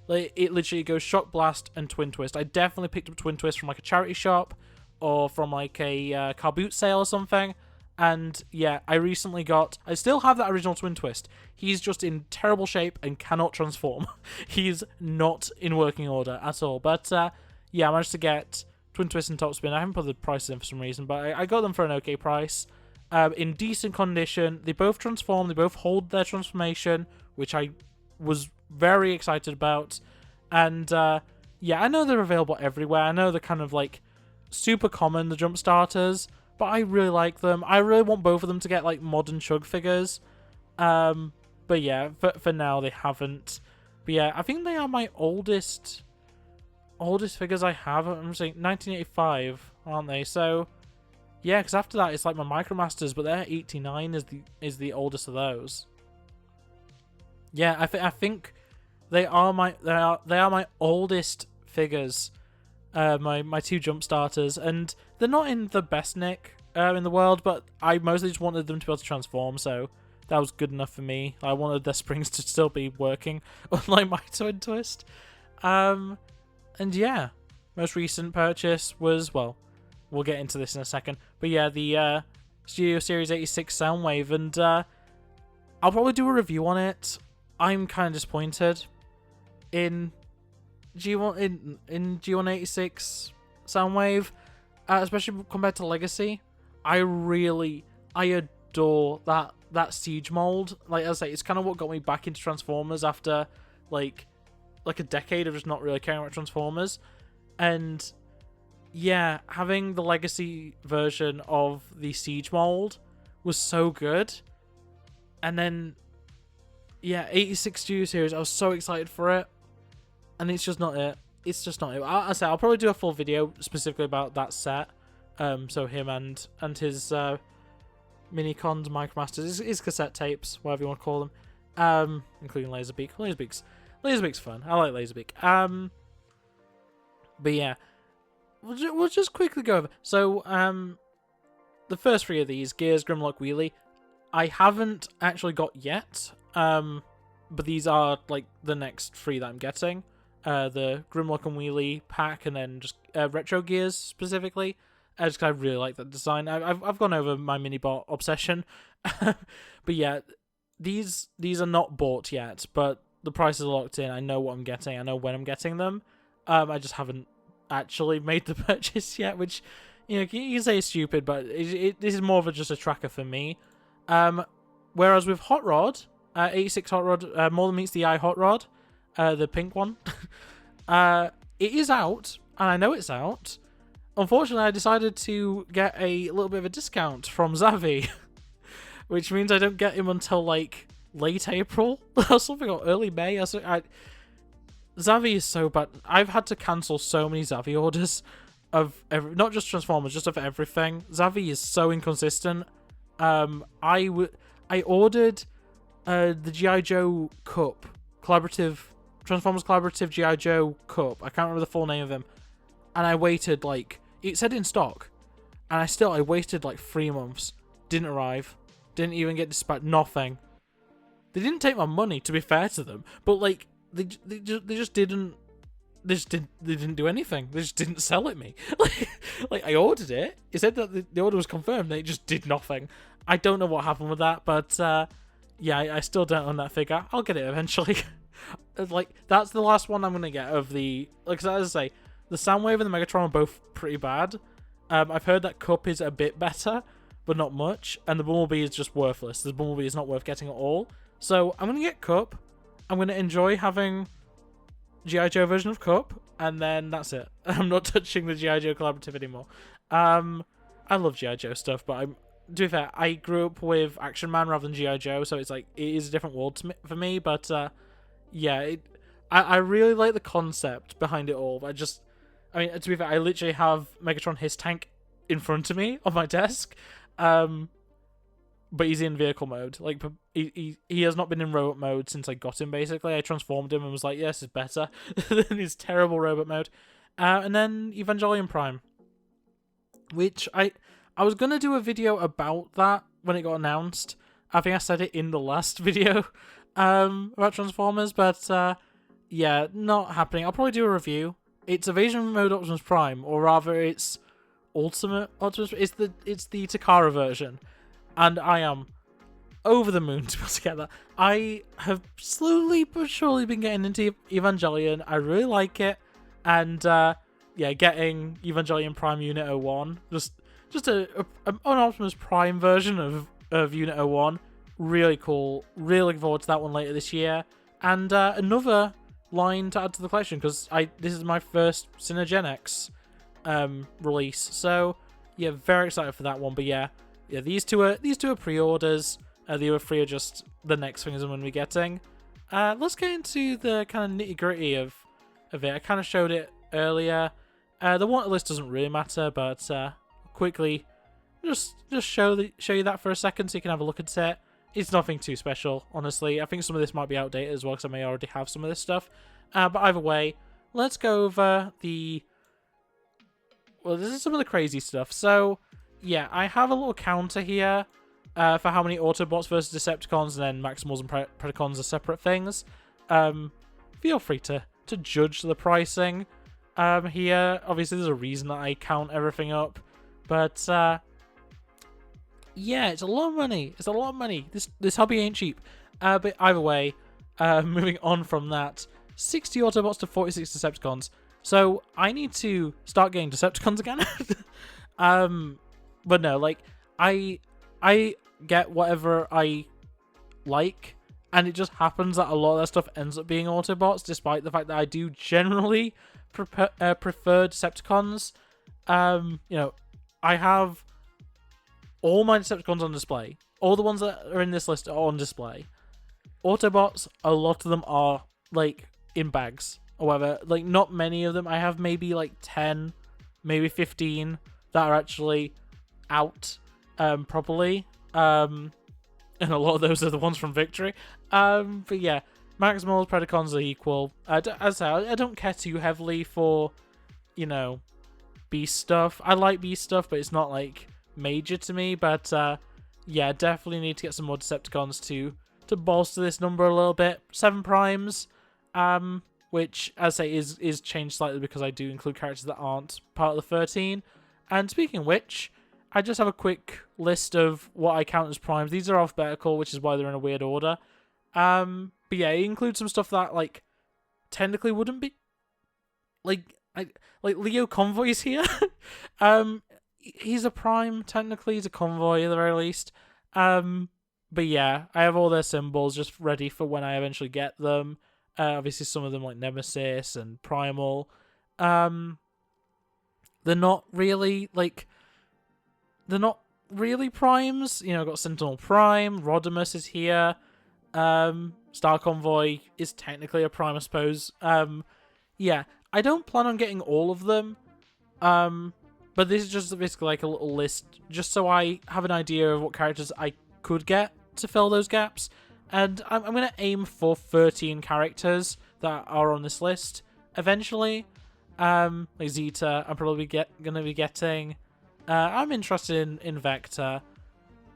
Like, it literally goes Shock Blast and Twin Twist. I definitely picked up Twin Twist from like a charity shop or from like a car boot sale or something. And yeah, I still have that original Twin Twist. He's just in terrible shape and cannot transform. He's not in working order at all. But yeah, I managed to get Twin Twist and Topspin. I haven't put the prices in for some reason, but I got them for an okay price. In decent condition. They both transform. They both hold their transformation, which I was very excited about. And yeah, I know they're available everywhere. I know they're kind of like super common, the jump starters, but I really like them. I really want both of them to get like modern Chug figures. But yeah, for now they haven't. But yeah, I think they are my oldest figures I have. I'm saying 1985, aren't they? So yeah, because after that it's like my Micromasters, but they're 89 is the oldest of those. Yeah, I think they are my oldest figures. My two jump starters, and they're not in the best nick in the world, but I mostly just wanted them to be able to transform, so that was good enough for me. I wanted their springs to still be working, unlike my Twin Twist. And yeah, most recent purchase was, well, we'll get into this in a second, but yeah, the Studio Series 86 Soundwave, and I'll probably do a review on it. I'm kind of disappointed in G1 in G186 Soundwave, especially compared to Legacy. I adore that siege mold. Like I say, it's kind of what got me back into Transformers after like a decade of just not really caring about Transformers. And yeah, having the Legacy version of the siege mold was so good. And then yeah, 86 Studio Series, I was so excited for it. And it's just not it. It's just not it. I'll probably do a full video specifically about that set. So him and his mini-cons, Micromasters, his cassette tapes, whatever you want to call them. Including Laserbeak. Laserbeak's fun. I like Laserbeak. But yeah, we'll just quickly go over. So the first three of these, Gears, Grimlock, Wheelie, I haven't actually got yet. But these are like the next three that I'm getting. The Grimlock and Wheelie pack, and then just Retro Gears specifically. Just 'cause I really like that design. I've gone over my mini-bot obsession. But yeah, these are not bought yet, but the prices are locked in. I know what I'm getting. I know when I'm getting them. I just haven't actually made the purchase yet, which, you know, you can say is stupid, but this is more of just a tracker for me. Whereas with Hot Rod, 86 Hot Rod, More Than Meets the Eye Hot Rod, the pink one, it is out, and I know it's out. Unfortunately, I decided to get a little bit of a discount from Zavi, which means I don't get him until like late April or something, or early May. Zavi is so bad. I've had to cancel so many Zavi orders of not just Transformers, just of everything. Zavi is so inconsistent. I ordered the G.I. Joe Cup Transformers Collaborative G.I. Joe Cup. I can't remember the full name of him. And I waited it said in stock, and I waited like 3 months. Didn't arrive. Didn't even get dispatched. Nothing. They didn't take my money, to be fair to them, but like they just didn't. They didn't do anything. They just didn't sell it me. like I ordered it. It said that the order was confirmed. They just did nothing. I don't know what happened with that, but yeah, I still don't own that figure. I'll get it eventually. That's the last one I'm gonna get of the. Like as I say, the Soundwave and the Megatron are both pretty bad. I've heard that Cup is a bit better, but not much, and the Bumblebee is just worthless. The Bumblebee is not worth getting at all. So I'm gonna get Cup. I'm gonna enjoy having G.I. Joe version of Cup, and then that's it. I'm not touching the G.I. Joe Collaborative anymore. I love G.I. Joe stuff, but to be fair, I grew up with Action Man rather than G.I. Joe, so it's like, it is a different world for me, but yeah, I really like the concept behind it all, but I mean, to be fair, I literally have Megatron Hiss Tank in front of me on my desk, but he's in vehicle mode. Like, he has not been in robot mode since I got him, basically. I transformed him and was like, yes, it's better than his terrible robot mode. And then Evangelion Prime. which I was going to do a video about that when it got announced. I think I said it in the last video about Transformers, but yeah, not happening. I'll probably do a review. It's Evasion Mode Optimus Prime, or rather it's Ultimate Optimus. It's the Takara version, and I am over the moon to be able to get that. I have slowly but surely been getting into Evangelion. I really like it, and yeah, getting Evangelion Prime Unit 01, just an Optimus Prime version of Unit 01, really cool. Really looking forward to that one later this year, and another line to add to the collection, because this is my first Synergenics release, so yeah, very excited for that one. But yeah, these two are pre-orders. The other three are just the next things I'm going to be getting. Let's get into the kind of nitty-gritty of it. I kind of showed it earlier. The wanted list doesn't really matter, but quickly just show you that for a second so you can have a look at it. It's nothing too special, honestly. I think some of this might be outdated as well, because I may already have some of this stuff. But either way, let's go over well, this is some of the crazy stuff. So, yeah, I have a little counter here for how many Autobots versus Decepticons, and then Maximals and Predacons are separate things. Feel free to judge the pricing here. Obviously, there's a reason that I count everything up, but yeah, it's a lot of money. It's a lot of money. This hobby ain't cheap. But either way, moving on from that, 60 Autobots to 46 Decepticons. So I need to start getting Decepticons again. But no, like I get whatever I like, and it just happens that a lot of that stuff ends up being Autobots, despite the fact that I do generally prefer Decepticons. You know, I have all my Decepticons on display. All the ones that are in this list are on display. Autobots, a lot of them are, like, in bags or whatever. Like, not many of them. I have maybe, like, 10, maybe 15 that are actually out properly. And a lot of those are the ones from Victory. But yeah, Maximals, Predacons are equal. As I say, I don't care too heavily for, you know, Beast stuff. I like Beast stuff, but it's not, like, major to me. But yeah, definitely need to get some more Decepticons to bolster this number a little bit. 7 primes, which, as I say, is changed slightly because I do include characters that aren't part of the 13. And speaking of which, I just have a quick list of what I count as primes. These are alphabetical, which is why they're in a weird order. But yeah, it includes some stuff that, like, technically wouldn't be. Like Leo Convoy's here. He's a prime, technically. He's a convoy, at the very least. But yeah, I have all their symbols just ready for when I eventually get them. Obviously, some of them, like Nemesis and Primal. They're not really, like... They're not really primes. You know, I've got Sentinel Prime, Rodimus is here. Star Convoy is technically a prime, I suppose. Yeah, I don't plan on getting all of them. But this is just basically like a little list, just so I have an idea of what characters I could get to fill those gaps. And I'm going to aim for 13 characters that are on this list eventually. Like Zeta, I'm probably going to be getting. I'm interested in Vector.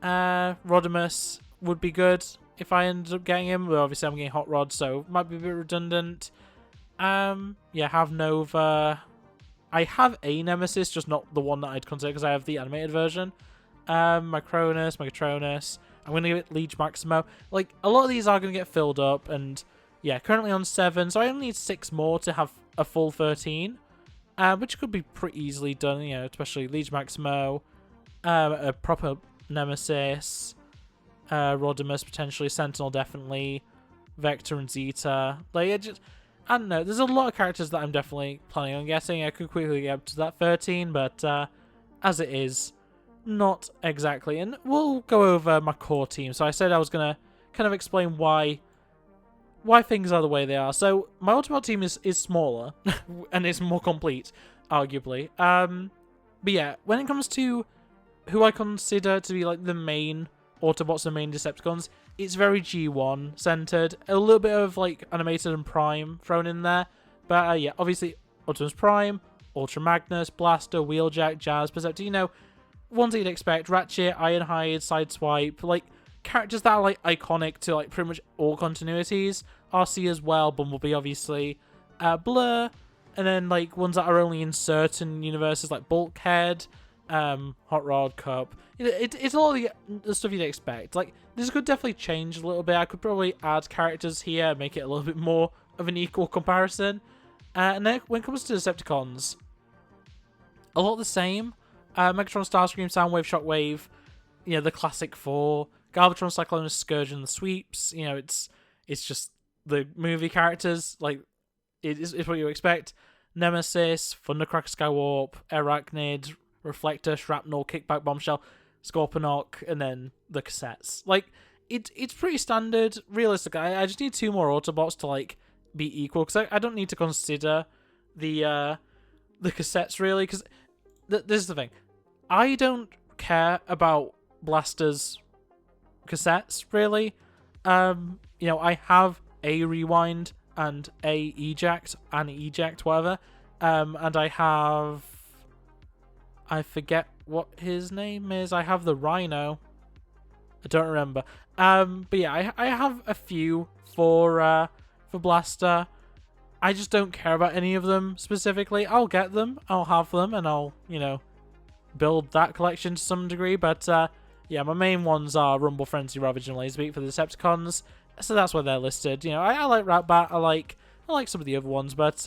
Rodimus would be good if I ended up getting him. But obviously, I'm getting Hot Rod, so it might be a bit redundant. Yeah, have Nova. I have a Nemesis, just not the one that I'd consider because I have the animated version. Micronus, Megatronus. I'm going to give it Liege Maximo. Like, a lot of these are going to get filled up, and yeah, currently on 7, so I only need 6 more to have a full 13, which could be pretty easily done, you know, especially Liege Maximo, a proper Nemesis, Rodimus potentially, Sentinel definitely, Vector and Zeta. Like, I don't know, there's a lot of characters that I'm definitely planning on getting. I could quickly get up to that 13, but as it is, not exactly. And we'll go over my core team. So I said I was going to kind of explain why things are the way they are. So my Autobot team is smaller, and it's more complete, arguably. But yeah, when it comes to who I consider to be like the main Autobots and main Decepticons, it's very G1 centered. A little bit of like animated and Prime thrown in there. But yeah, obviously Optimus Prime, Ultra Magnus, Blaster, Wheeljack, Jazz, Perceptor, you know, ones that you'd expect. Ratchet, Ironhide, Sideswipe, like, characters that are, like, iconic to, like, pretty much all continuities. RC as well, Bumblebee, obviously. Blur, and then, like, ones that are only in certain universes, like Bulkhead, Hot Rod, Cup. It's a lot of the stuff you'd expect. Like, this could definitely change a little bit. I could probably add characters here, make it a little bit more of an equal comparison. And then when it comes to Decepticons, a lot the same. Megatron, Starscream, Soundwave, Shockwave, you know, the classic four. Galvatron, Cyclonus, Scourge, and the Sweeps. You know, it's just the movie characters. Like, it's what you expect. Nemesis, Thundercracker, Skywarp, Arachnid, Reflector, Shrapnel, Kickback, Bombshell, Scorponok, and then the cassettes. Like, it's pretty standard. Realistic. I just need 2 more Autobots to, like, be equal, because I don't need to consider the cassettes, really, because this is the thing. I don't care about Blaster's cassettes, really. You know, I have a Rewind and a Eject, whatever. And I have... I forget what his name is. I have the Rhino. I don't remember. But yeah, I have a few for Blaster. I just don't care about any of them specifically. I'll get them, I'll have them, and I'll, you know, build that collection to some degree. But yeah, my main ones are Rumble, Frenzy, Ravage, and Laserbeak for the Decepticons. So that's where they're listed. You know, I like Ratbat. I like some of the other ones, but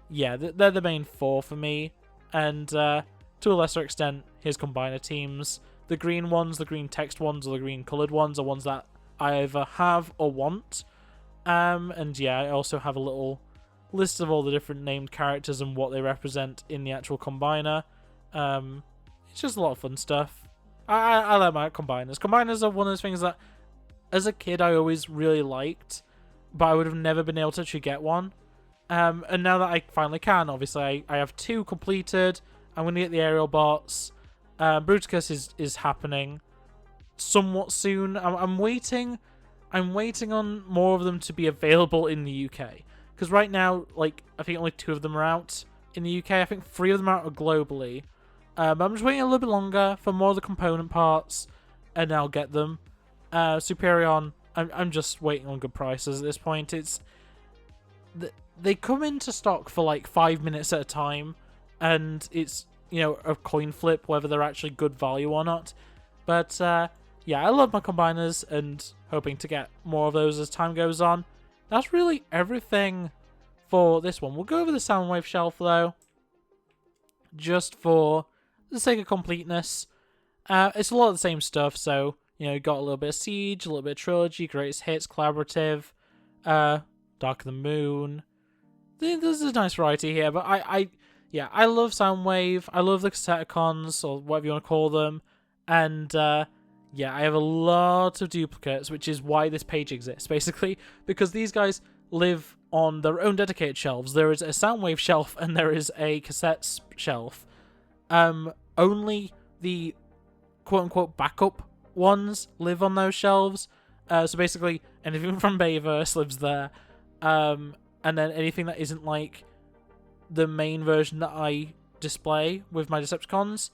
yeah, they're the main 4 for me. And to a lesser extent, his combiner teams. The green ones, the green text ones, or the green coloured ones are ones that I either have or want. And yeah, I also have a little list of all the different named characters and what they represent in the actual combiner. It's just a lot of fun stuff. I like my combiners. Combiners are one of those things that, as a kid, I always really liked, but I would have never been able to actually get one. And now that I finally can, obviously, I have 2 completed. I'm going to get the aerial bots. Bruticus is happening somewhat soon. I'm waiting on more of them to be available in the UK. Because right now, like, I think only 2 of them are out in the UK. I think 3 of them are out globally. But I'm just waiting a little bit longer for more of the component parts, and I'll get them. Superion, I'm just waiting on good prices at this point. They come into stock for like 5 minutes at a time, and it's, you know, a coin flip whether they're actually good value or not. But yeah, I love my combiners, and hoping to get more of those as time goes on. That's really everything for this one. We'll go over the Soundwave shelf though, just for the sake of completeness. It's a lot of the same stuff, so, you know, you got a little bit of Siege, a little bit of Trilogy, Greatest Hits, Collaborative, Dark of the Moon. There's a nice variety here, but yeah, I love Soundwave, I love the Decepticons, or whatever you want to call them, and yeah, I have a lot of duplicates, which is why this page exists, basically, because these guys live on their own dedicated shelves. There is a Soundwave shelf, and there is a cassettes shelf. Only the quote-unquote backup ones live on those shelves, so basically, anything from Bayverse lives there, and then anything that isn't, like, the main version that I display with my Decepticons,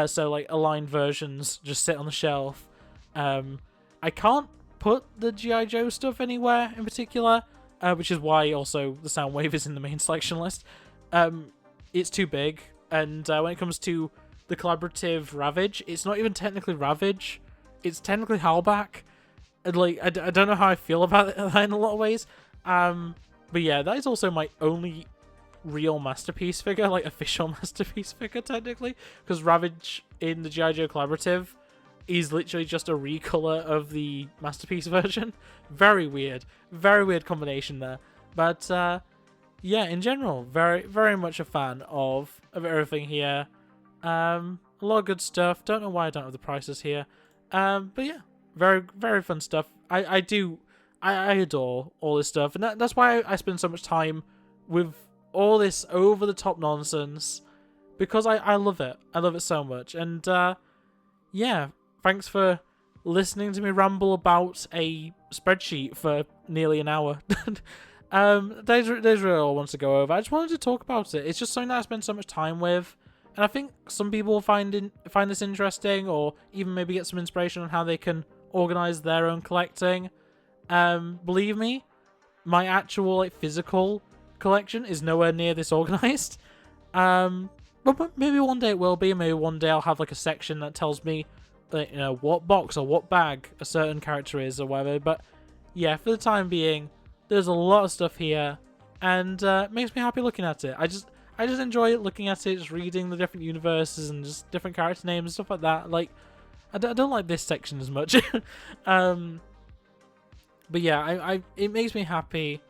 so, like, aligned versions just sit on the shelf. I can't put the G.I. Joe stuff anywhere in particular, which is why also the Soundwave is in the main selection list. It's too big, and when it comes to the collaborative Ravage, it's not even technically Ravage, it's technically Howlback. And, like, I don't know how I feel about it in a lot of ways. But yeah, that is also my only real Masterpiece figure, like official Masterpiece figure technically, because Ravage in the G.I. Joe collaborative is literally just a recolor of the Masterpiece version. Very weird combination there. But yeah, in general, very much a fan of everything here. A lot of good stuff. Don't know why I don't have the prices here. But yeah, very fun stuff. I adore all this stuff, and that's why I spend so much time with all this over-the-top nonsense, because I love it. I love it so much. And yeah, thanks for listening to me ramble about a spreadsheet for nearly an hour. There's really all I wanted to go over. I just wanted to talk about it. It's just something that I spend so much time with, and I think some people will find this interesting, or even maybe get some inspiration on how they can organize their own collecting. Believe me, my actual like physical collection is nowhere near this organized. But maybe one day it will be. Maybe one day I'll have like a section that tells me, you know, what box or what bag a certain character is or whatever. But yeah, for the time being, there's a lot of stuff here, and it makes me happy looking at it. I just enjoy looking at it, just reading the different universes and just different character names and stuff like that. Like, I don't like this section as much. But yeah, it makes me happy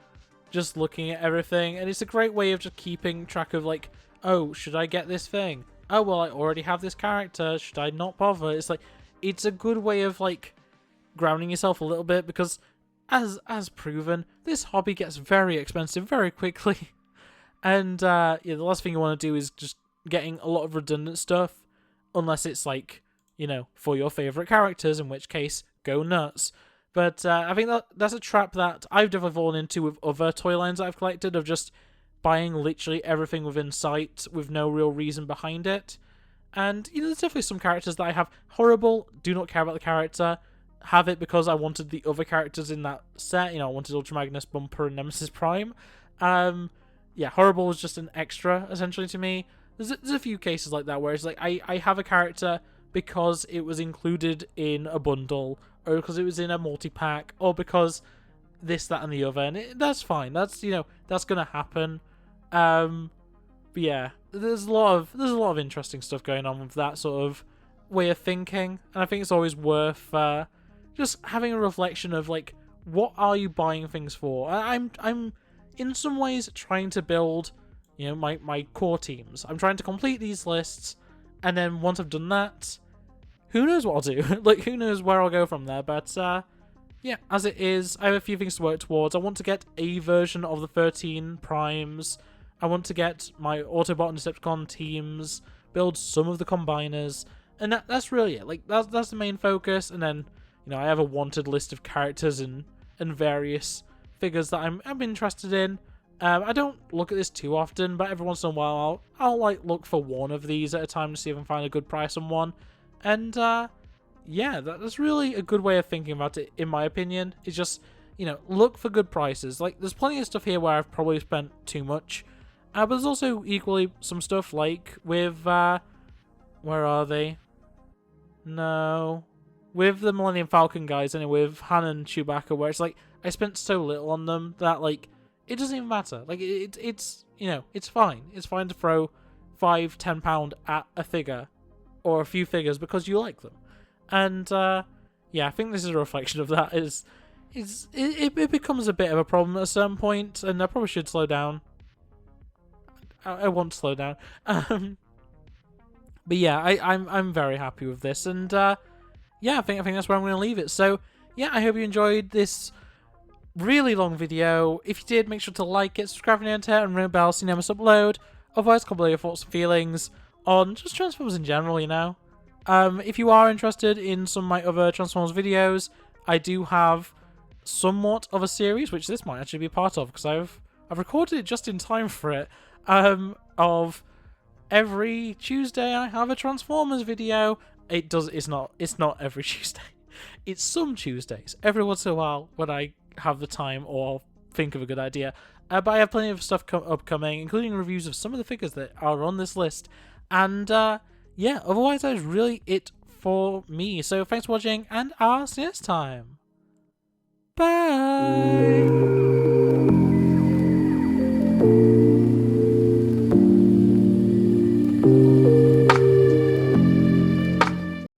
just looking at everything, and it's a great way of just keeping track of like, oh, should I get this thing? Oh, well, I already have this character. Should I not bother? It's like, it's a good way of like grounding yourself a little bit, because as proven, this hobby gets very expensive very quickly. And yeah, the last thing you want to do is just getting a lot of redundant stuff, unless it's like, you know, for your favorite characters, in which case, go nuts. But I think that's a trap that I've definitely fallen into with other toy lines that I've collected, of just buying literally everything within sight with no real reason behind it. And, you know, there's definitely some characters that I have horrible, do not care about the character, have it because I wanted the other characters in that set. You know, I wanted Ultra Magnus, Bumper, and Nemesis Prime. Yeah, horrible was just an extra, essentially, to me. There's a few cases like that where it's like, I have a character because it was included in a bundle, or because it was in a multi-pack, or because this, that, and the other, and that's fine. That's, you know, that's gonna happen. But yeah, there's a lot of interesting stuff going on with that sort of way of thinking, and I think it's always worth just having a reflection of like, what are you buying things for? I'm in some ways trying to build, you know, my core teams. I'm trying to complete these lists, and then once I've done that, who knows what I'll do? Like, who knows where I'll go from there? But yeah, as it is, I have a few things to work towards. I want to get a version of the 13 primes. I want to get my Autobot and Decepticon teams, build some of the combiners, and that's really it. Like, that's the main focus. And then, you know, I have a wanted list of characters and various figures that I'm interested in. I don't look at this too often, but every once in a while I'll like look for one of these at a time to see if I can find a good price on one. And yeah, that's really a good way of thinking about it, in my opinion. It's just, you know, look for good prices. Like, there's plenty of stuff here where I've probably spent too much. But there's also equally some stuff like with, where are they? No. With the Millennium Falcon guys, and with Han and Chewbacca, where it's like, I spent so little on them that, like, it doesn't even matter. Like, it's you know, it's fine. It's fine to throw £5-10 at a figure, or a few figures, because you like them. And, yeah, I think this is a reflection of that. It becomes a bit of a problem at a certain point, and I probably should slow down. I want to slow down. But yeah, I'm very happy with this, and yeah, I think that's where I'm going to leave it. So yeah, I hope you enjoyed this really long video. If you did, make sure to like it, subscribe if you're new here, and ring the bell so you never miss upload. Otherwise, comment below your thoughts and feelings on just Transformers in general, you know. If you are interested in some of my other Transformers videos, I do have somewhat of a series, which this might actually be part of, because I've recorded it just in time for it. Of every Tuesday I have a Transformers video. It's not every Tuesday. It's some Tuesdays. Every once in a while when I have the time or think of a good idea. But I have plenty of stuff upcoming, including reviews of some of the figures that are on this list. And yeah, otherwise that is really it for me. So thanks for watching, and I'll see you next time. Bye!